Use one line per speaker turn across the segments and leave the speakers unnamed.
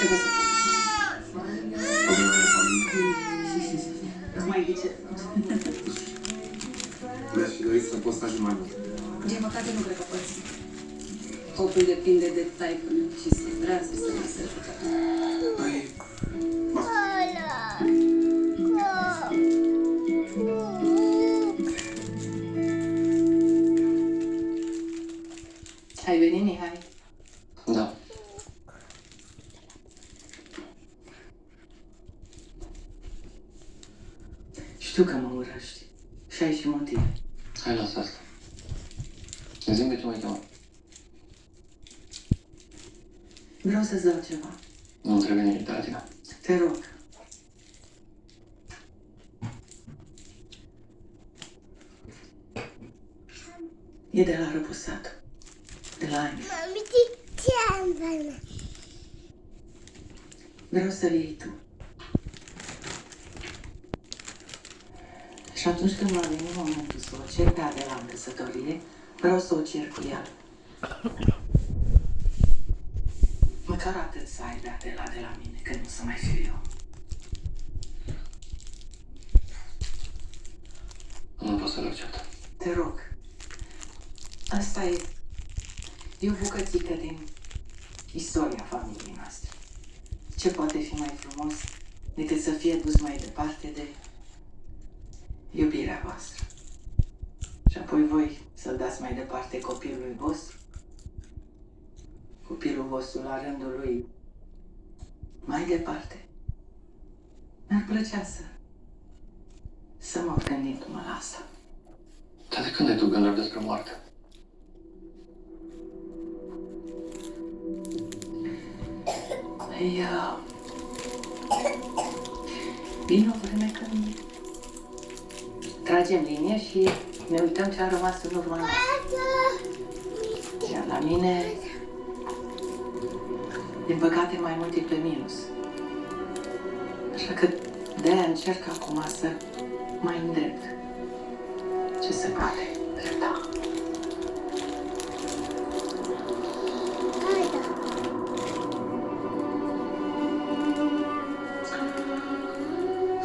Trebuie să... Mai ghicet.
Mi-aș fi dorit să postaje mai mult.
Din păcate nu cred că poți. Totul depinde de taică și să vrea să se găsească.
Păi,
Ai venit, Mihai?
Da.
Știu că mă urăști. Și ai și motive.
Hai, lasă asta. Zi-mi de ce m-ai chemat.
Vreau să-ți dau ceva.
Nu trebuie nimic de la tine.
Te rog. E de la răposat. De la Ani.
Mami, ce am făcut?
Vreau să-l iei tu. Și atunci când va veni momentul să o cer pe Adela în căsătorie, vreau să o cer cu ea. Măcar atât să ai de Adela de la mine, că nu să mai fiu eu.
Nu pot să-l accept.
Te rog. Asta e o bucățică din istoria familiei noastre. Ce poate fi mai frumos decât să fie dus mai departe de iubirea voastră? Și apoi voi să-l dați mai departe copilului vostru. Copilul vostru la rândul lui mai departe. Mi-ar plăcea să mă gândindu-mă la asta.
Dar de când ai tu gânduri despre moarte?
Păi, vine o vreme când tragem linie și ne uităm ce a rămas în urma noastră. Iar la mine, din păcate, mai mult e pe minus. Așa că de-aia încerc acum să mai îndrept ce se poate drepta.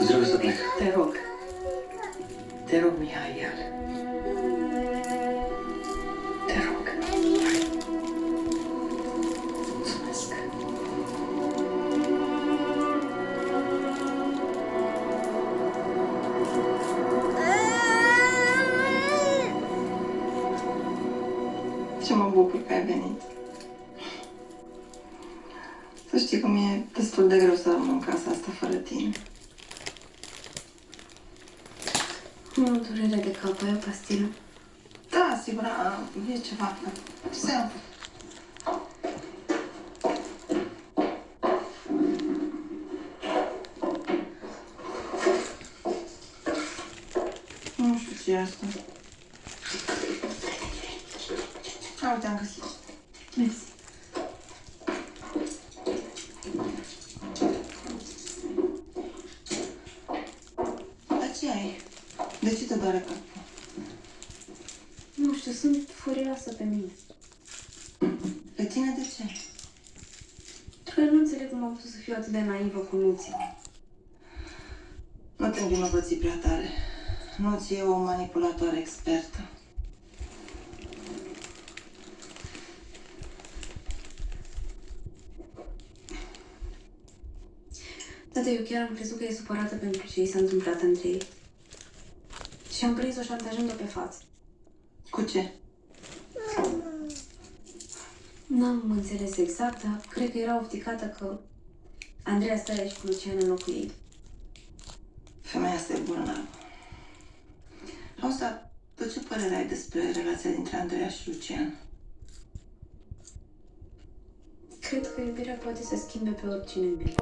Trebuie să plec.
Te rog. Te rog, Mihai, iar. Te rog. Mulțumesc. Ce mă bucur că ai venit. Să știi că mi-e destul de greu să rămân în casa asta fără tine. Nu am durere de cap, ai o pastilă? Da, sigur, e ceva. Se ia. Nu știu ce e asta. Uite, am găsit. Mersi. Dar ce ai? De ce te doare capul?
Nu știu, sunt furioasă pe mine.
Pe tine de ce?
Pentru că nu înțeleg cum am putut să fiu atât de naivă cu Nuții.
Nu te învinovăți prea tare. Nu-ți e o manipulatoare expertă.
Tată, eu chiar am crezut că e supărată pentru ce i s-a întâmplat între ei. Și am prins-o șantajând-o pe față.
Cu ce?
N-am înțeles exact, dar cred că era ofticată că Andreea stă aici cu Lucian în locul ei.
Femeia asta e bolnavă. Auzi, dar tu ce părere ai despre relația dintre Andreea și Lucian?
Cred că iubirea poate să schimbe pe oricine în bine.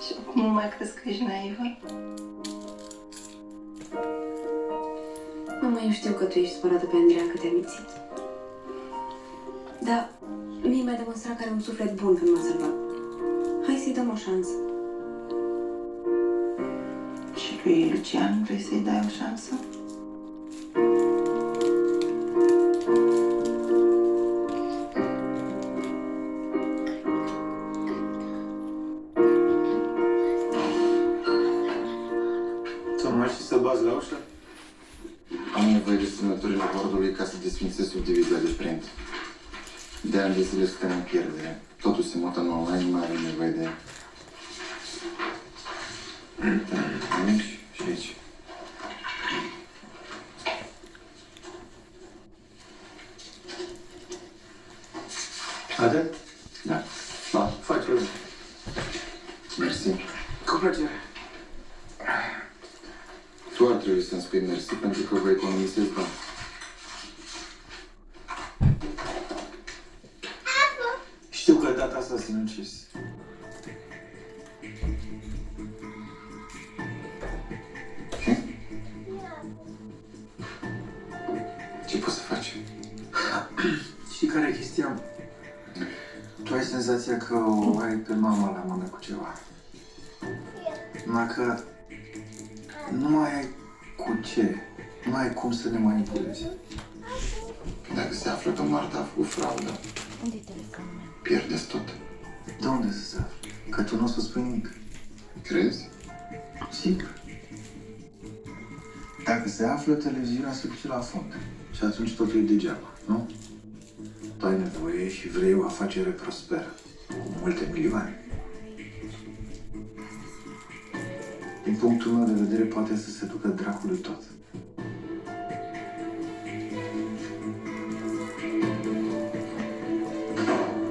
Și acum nu mai crezi că ești naivă?
Mama, eu știu că tu ești supărată pe Andreea că te-a mințit. Dar mie mi-a demonstrat că are un suflet bun când m-a salvat. Hai să-i dăm o șansă.
Și lui Lucian vrei să-i dai o șansă?
la ușă?
Am nevoie de semnăturile bordului ca să desfințez subdivizia de print. De ani de zile suntem în pierdere. Totul se mută în online, nu mai avem nevoie de... Aici și aici.
Atât?
Da.
Da, face rău.
Mersi.
Cu plăcere.
Tu ar trebui să-mi spui mersi pentru că vă economisesc bani.
Știu că data asta sinucis.
Ce poți să faci?
Știi care e chestia? Tu ai senzația că o ai pe mama la mână cu ceva. Numai că nu mai ai cu ce. Nu mai ai cum să ne manipulezi.
Dacă se află că Marta a făcut fraudă,
Unde e telefonul meu?
pierdeți tot.
De unde să se afle? Că tu nu o să spui nimic.
Crezi?
Sigur. Dacă se află, televiziunea se duce la fund. Și atunci totul e degeaba, nu? Tu ai nevoie și vrei o afacere prosperă, cu multe milioane. Din punctul meu de vedere, poate să se ducă dracului tot.